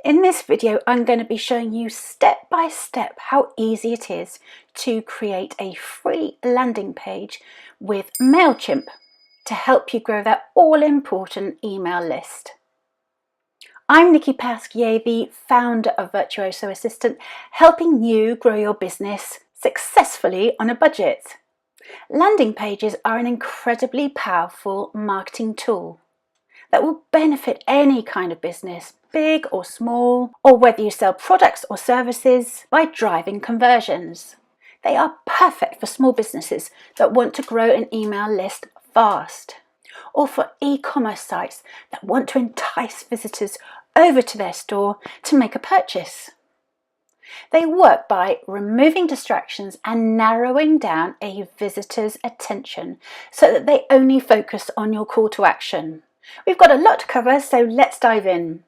In this video, I'm going to be showing you step by step how easy it is to create a free landing page with MailChimp to help you grow that all-important email list. I'm Nicky Pasquier, the founder of Virtuoso Assistant, helping you grow your business successfully on a budget. Landing pages are an incredibly powerful marketing tool that will benefit any kind of business, big or small, or whether you sell products or services, by driving conversions. They are perfect for small businesses that want to grow an email list fast, or for e-commerce sites that want to entice visitors over to their store to make a purchase. They work by removing distractions and narrowing down a visitor's attention so that they only focus on your call to action. We've got a lot to cover, so let's dive in.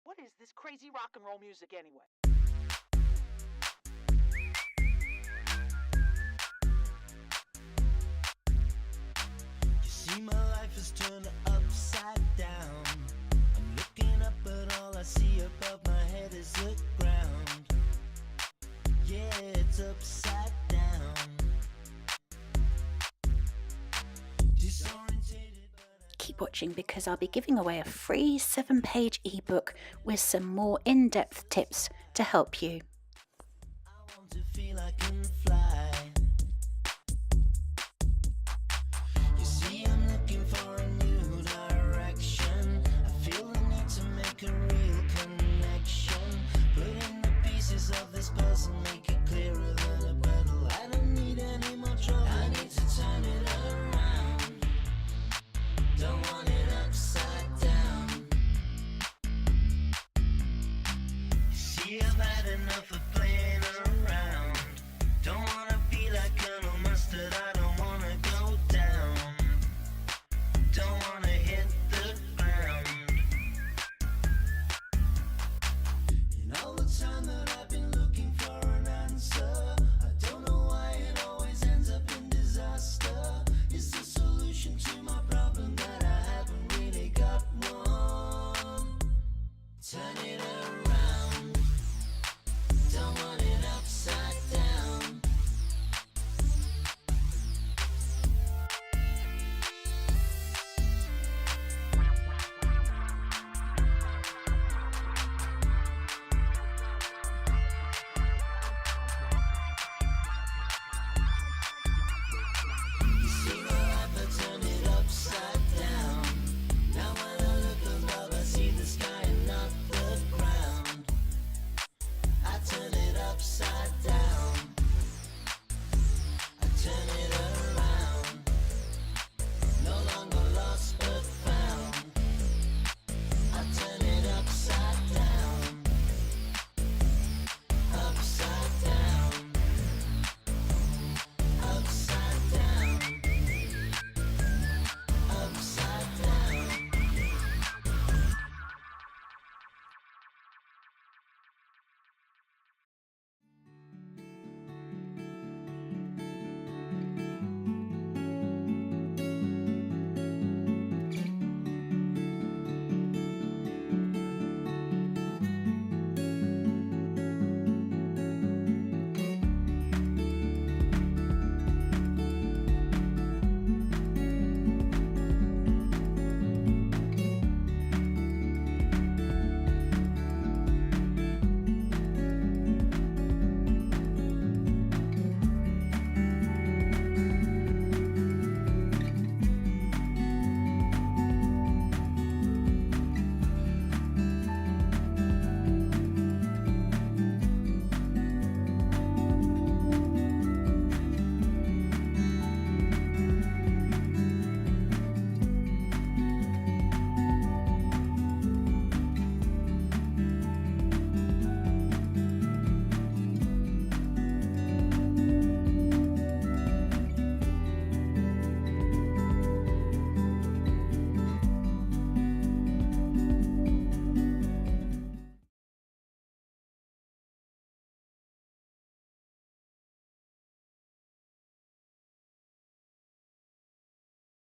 What is this crazy rock and roll music anyway? You see, my life is turned upside down. I'm looking up, but all I see above my head is the ground. Yeah, it's upside down. Disorientated, Keep watching because I'll be giving away a free 7-page ebook with some more in-depth tips to help you. I want to feel I can